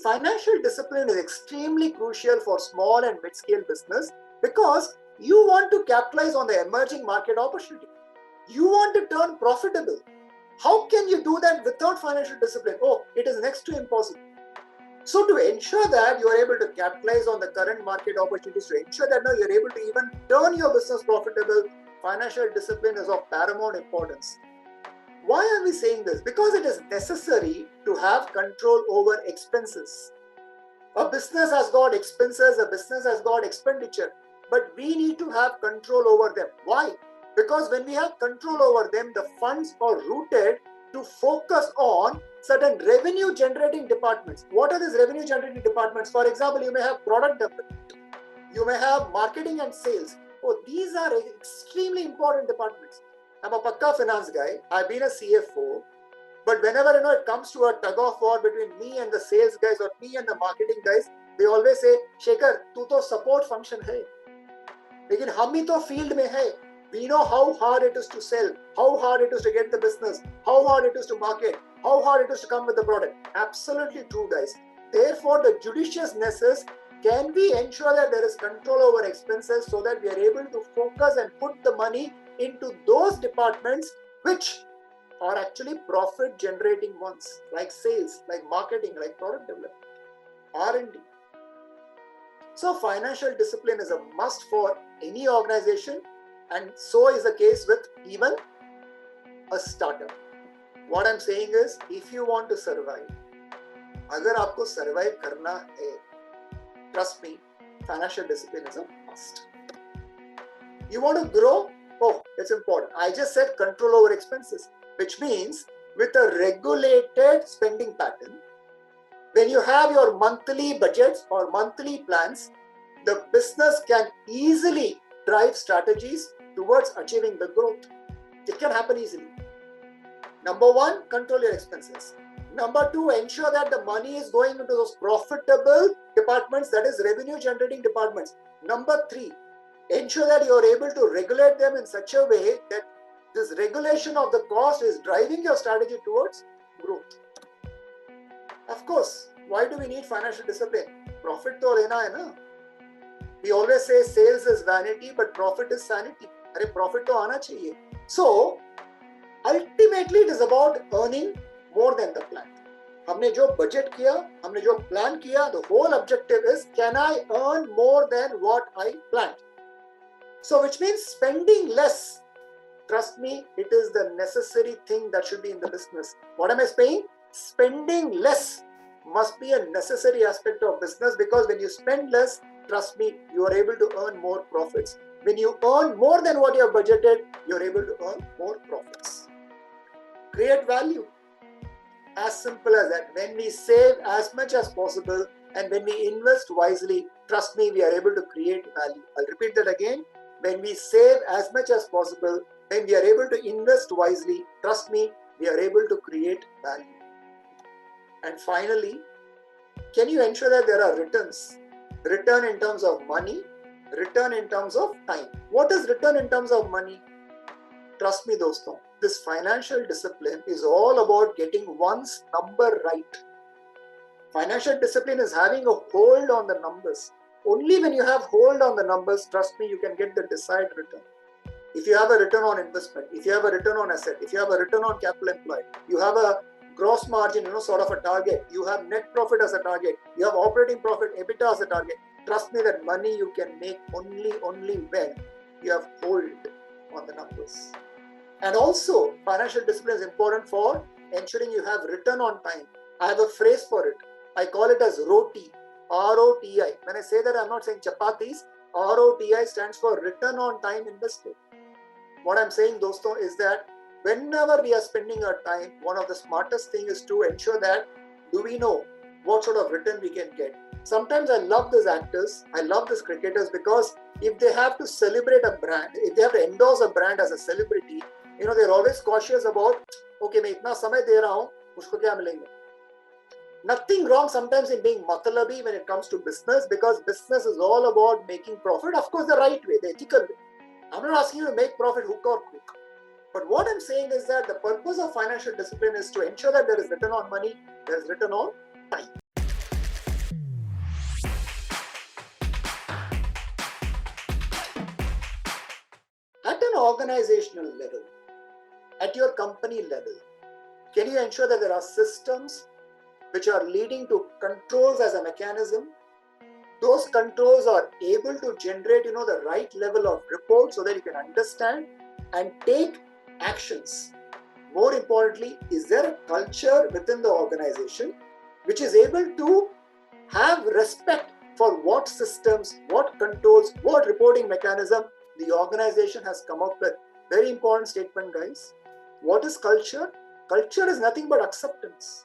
financial discipline is extremely crucial for small and mid-scale business because you want to capitalize on the emerging market opportunity. You want to turn profitable. How can you do that without financial discipline? Oh, it is next to impossible. So to ensure that you are able to capitalize on the current market opportunities, to ensure that now you're able to even turn your business profitable, financial discipline is of paramount importance. Why are we saying this? Because it is necessary to have control over expenses. A business has got expenses, a business has got expenditure, but we need to have control over them. Why? Because when we have control over them, the funds are routed to focus on certain revenue generating departments. What are these revenue generating departments? For example, you may have product development, you may have marketing and sales. Oh, these are extremely important departments. I'm a pakka finance guy, I've been a CFO, but whenever it comes to a tug of war between me and the sales guys or me and the marketing guys, they always say, Shekhar, tu to support function hai. Lekin hum hi to field mein hai. We know how hard it is to sell, how hard it is to get the business, how hard it is to market, how hard it is to come with the product. Absolutely true, guys. Therefore, the judiciousness is, can we ensure that there is control over expenses so that we are able to focus and put the money into those departments which are actually profit generating ones, like sales, like marketing, like product development, R&D. So financial discipline is a must for any organization, and so is the case with even a startup. What I'm saying is, if you want to survive, agar aapko survive karna hai, trust me, financial discipline is a must. You want to grow? Oh, it's important. I just said control over expenses, which means with a regulated spending pattern, when you have your monthly budgets or monthly plans, the business can easily drive strategies towards achieving the growth. It can happen easily. Number one, control your expenses. Number two, ensure that the money is going into those profitable departments, that is revenue generating departments. Number three, ensure that you are able to regulate them in such a way that this regulation of the cost is driving your strategy towards growth. Of course, why do we need financial discipline? Profit to lena hai na. We always say sales is vanity, but profit is sanity. Arey, profit to aana chahiye. So, ultimately it is about earning more than the plan. हमने जो budget किया, हमने जो plan किया, the whole objective is, can I earn more than what I planned? So, which means spending less. Trust me, it is the necessary thing that should be in the business. What am I saying? Spending less must be a necessary aspect of business, because when you spend less, trust me, you are able to earn more profits. When you earn more than what you have budgeted, you are able to earn more profits. Create value. As simple as that. When we save as much as possible and when we invest wisely, trust me, we are able to create value. I'll repeat that again. When we save as much as possible, when we are able to invest wisely, trust me, we are able to create value. And finally, can you ensure that there are returns? Return in terms of money, return in terms of time. What is return in terms of money? Trust me, doston, this financial discipline is all about getting one's number right. Financial discipline is having a hold on the numbers. Only when you have hold on the numbers, trust me, you can get the desired return. If you have a return on investment, if you have a return on asset, if you have a return on capital employed, you have a gross margin, sort of a target, you have net profit as a target, you have operating profit, EBITDA as a target, trust me, that money you can make only when you have hold on the numbers. And also, financial discipline is important for ensuring you have return on time. I have a phrase for it. I call it as ROTI, R-O-T-I. When I say that, I'm not saying chapatis. ROTI stands for return on time invested. What I'm saying, dosto, is that whenever we are spending our time, one of the smartest things is to ensure that, do we know what sort of return we can get? Sometimes I love these actors, I love these cricketers, because if they have to celebrate a brand, if they have to endorse a brand as a celebrity, they're always cautious about, okay, मैं इतना समय दे रहा हूँ, उसको क्या मिलेंगे? Nothing wrong sometimes in being matalabi when it comes to business, because business is all about making profit, of course the right way, the ethical way. I'm not asking you to make profit hook or crook. But what I'm saying is that the purpose of financial discipline is to ensure that there is return on money, there is return on time. organizational level, at your company level, can you ensure that there are systems which are leading to controls as a mechanism? Those controls are able to generate, the right level of report so that you can understand and take actions. More importantly, is there a culture within the organization which is able to have respect for what systems, what controls, what reporting mechanism the organization has come up with? Very important statement, guys. What is culture? Culture is nothing but acceptance.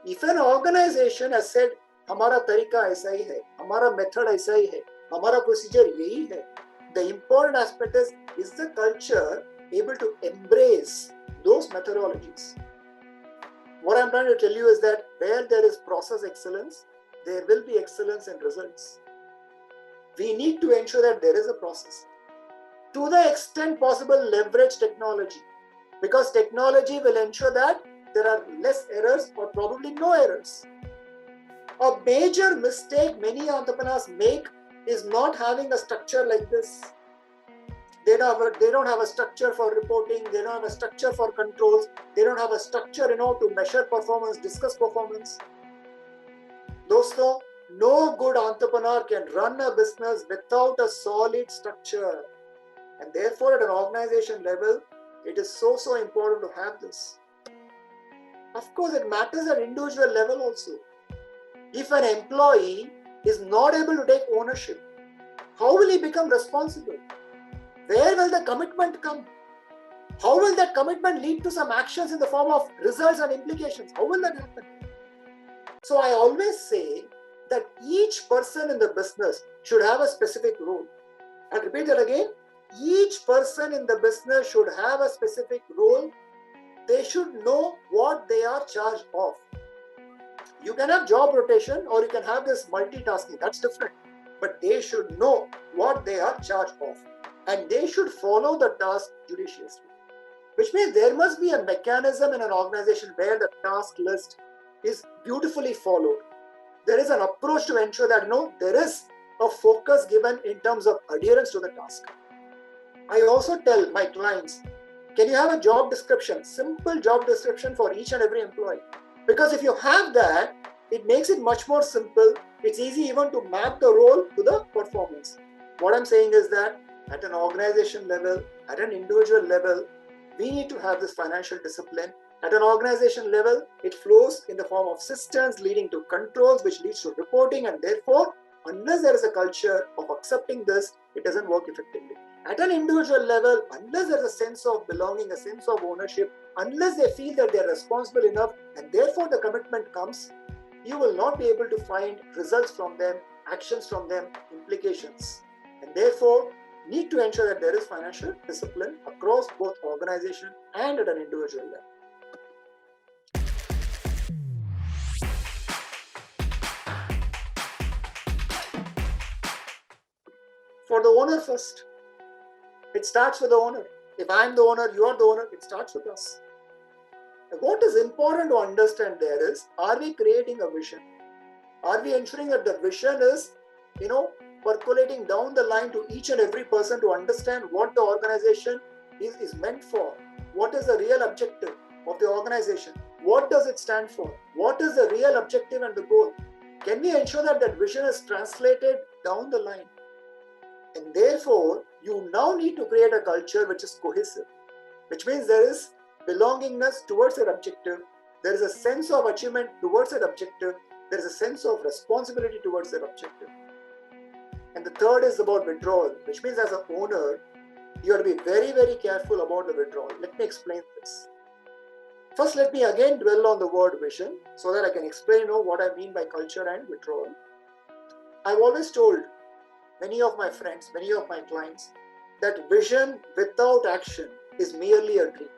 If an organization has said, हमारा तरीका ऐसा ही है, हमारा method ऐसा ही है, हमारा procedure यही है, the important aspect is the culture able to embrace those methodologies? What I'm trying to tell you is that where there is process excellence, there will be excellence in results. We need to ensure that there is a process. To the extent possible, leverage technology, because technology will ensure that there are less errors or probably no errors. A major mistake many entrepreneurs make is not having a structure like this. They don't have a structure for reporting, they don't have a structure for controls, they don't have a structure to measure performance, discuss performance. Dosto, no good entrepreneur can run a business without a solid structure. And therefore, at an organization level, it is so important to have this. Of course, it matters at individual level also. If an employee is not able to take ownership, how will he become responsible? Where will the commitment come? How will that commitment lead to some actions in the form of results and implications? How will that happen? So I always say that each person in the business should have a specific role. And repeat that again. Each person in the business should have a specific role. They should know what they are charged of. You can have job rotation or you can have this multitasking. That's different. But they should know what they are charged of. And they should follow the task judiciously. Which means there must be a mechanism in an organization where the task list is beautifully followed. There is an approach to ensure that there is a focus given in terms of adherence to the task. I also tell my clients, can you have a job description, simple job description for each and every employee? Because if you have that, it makes it much more simple. It's easy even to map the role to the performance. What I'm saying is that at an organization level, at an individual level, we need to have this financial discipline. At an organization level, it flows in the form of systems leading to controls, which leads to reporting, and therefore, unless there is a culture of accepting this, it doesn't work effectively. At an individual level, unless there is a sense of belonging, a sense of ownership, unless they feel that they are responsible enough, and therefore the commitment comes, you will not be able to find results from them, actions from them, implications. And therefore, need to ensure that there is financial discipline across both organization and at an individual level. For the owner first, it starts with the owner. If I'm the owner, you are the owner, it starts with us. What is important to understand there is, are we creating a vision? Are we ensuring that the vision is, percolating down the line to each and every person to understand what the organization is meant for? What is the real objective of the organization? What does it stand for? What is the real objective and the goal? Can we ensure that that vision is translated down the line? And therefore, you now need to create a culture which is cohesive, which means there is belongingness towards that objective, there is a sense of achievement towards that objective, there is a sense of responsibility towards that objective. And the third is about withdrawal, which means as an owner, you have to be very, very careful about the withdrawal. Let me explain this. First, let me again dwell on the word vision so that I can explain what I mean by culture and withdrawal. I've always told many of my friends, many of my clients, that vision without action is merely a dream.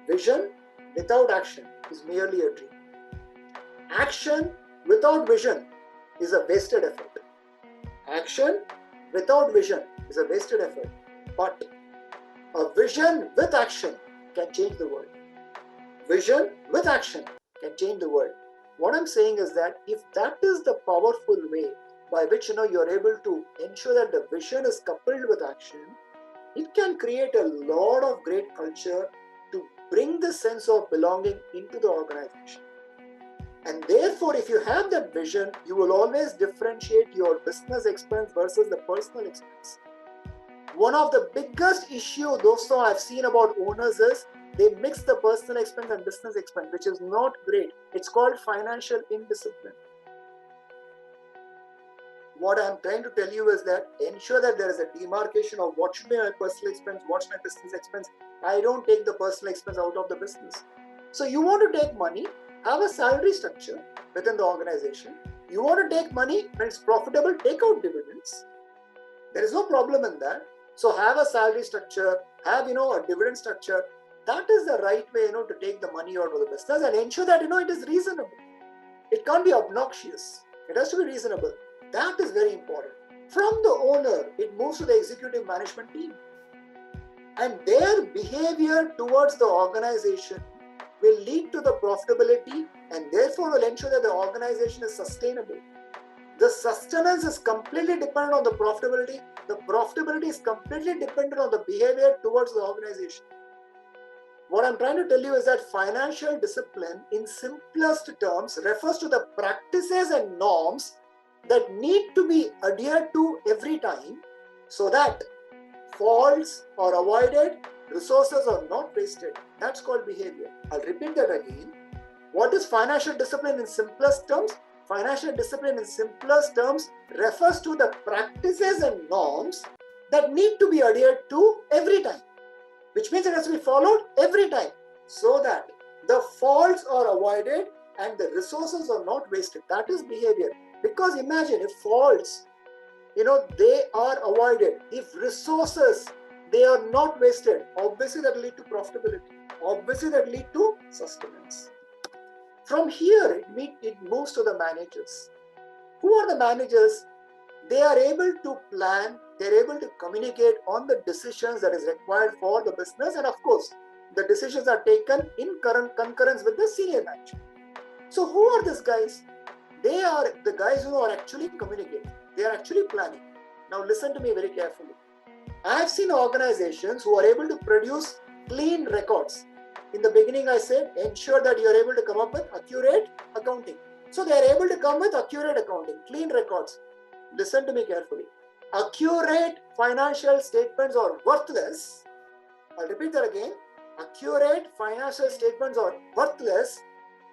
Vision without action is merely a dream. Action without vision is a wasted effort. Action without vision is a wasted effort. But a vision with action can change the world. Vision with action can change the world. What I'm saying is that if that is the powerful way by which you're able to ensure that the vision is coupled with action, it can create a lot of great culture to bring the sense of belonging into the organization. And therefore, if you have that vision, you will always differentiate your business expense versus the personal expense. One of the biggest issues, dosto, I've seen about owners is they mix the personal expense and business expense, which is not great. It's called financial indiscipline. What I'm trying to tell you is that ensure that there is a demarcation of what should be my personal expense, what's my business expense. I don't take the personal expense out of the business. So you want to take money, have a salary structure within the organization. You want to take money when it's profitable, take out dividends. There is no problem in that. So have a salary structure, have a dividend structure. That is the right way to take the money out of the business and ensure that it is reasonable. It can't be obnoxious. It has to be reasonable. That is very important. From the owner, it moves to the executive management team. And their behavior towards the organization will lead to the profitability and therefore will ensure that the organization is sustainable. The sustenance is completely dependent on the profitability. The profitability is completely dependent on the behavior towards the organization. What I'm trying to tell you is that financial discipline, in simplest terms, refers to the practices and norms that need to be adhered to every time so that faults are avoided, resources are not wasted. That's called behavior. I'll repeat that again. What is financial discipline in simplest terms? Financial discipline in simplest terms refers to the practices and norms that need to be adhered to every time, which means it has to be followed every time so that the faults are avoided and the resources are not wasted. That is behavior. Because imagine if faults, they are avoided. If resources, they are not wasted, obviously that will lead to profitability. Obviously that will lead to sustenance. From here, it moves to the managers. Who are the managers? They are able to plan, they're able to communicate on the decisions that is required for the business. And of course, the decisions are taken in concurrence with the senior management. So who are these guys? They are the guys who are actually communicating. They are actually planning. Now listen to me very carefully. I have seen organizations who are able to produce clean records. In the beginning, I said, ensure that you are able to come up with accurate accounting. So they are able to come with accurate accounting, clean records. Listen to me carefully. Accurate financial statements are worthless. I'll repeat that again. Accurate financial statements are worthless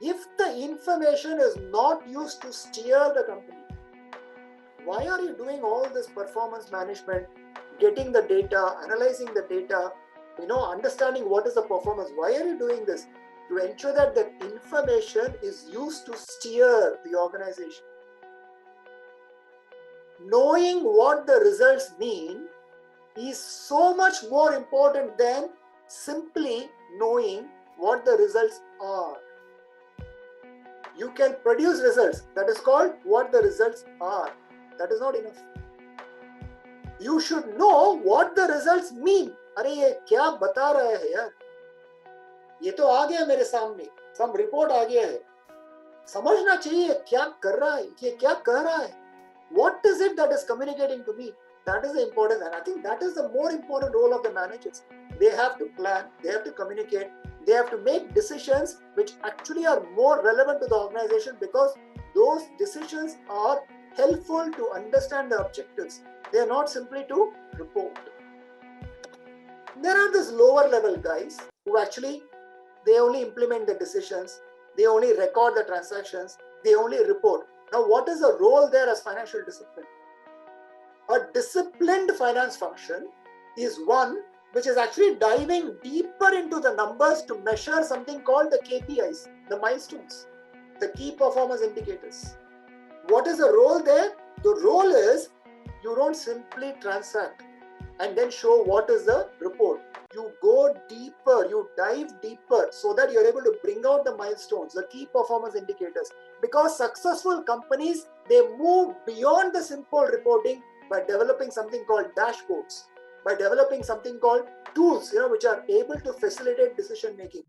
if the information is not used to steer the company. Why are you doing all this performance management, getting the data, analyzing the data, understanding what is the performance? Why are you doing this? To ensure that the information is used to steer the organization. Knowing what the results mean is so much more important than simply knowing what the results are. You can produce results. That is called what the results are. That is not enough. You should know what the results mean. अरे ये क्या बता रहा है यार? ये तो आ गया मेरे सामने. Some report आ गया है. समझना चाहिए क्या कर रहा है, ये क्या कह रहा है. What is it that is communicating to me? That is the important, and I think that is the more important role of the managers. They have to plan, they have to communicate, they have to make decisions which actually are more relevant to the organization because those decisions are helpful to understand the objectives. They are not simply to report. There are these lower level guys who actually, they only implement the decisions, they only record the transactions, they only report. Now, what is the role there as financial discipline? A disciplined finance function is one which is actually diving deeper into the numbers to measure something called the KPIs, the milestones, the key performance indicators. What is the role there? The role is you don't simply transact and then show what is the report. You go deeper, you dive deeper so that you're able to bring out the milestones, the key performance indicators. Because successful companies, they move beyond the simple reporting by developing something called dashboards, by developing something called tools, which are able to facilitate decision making.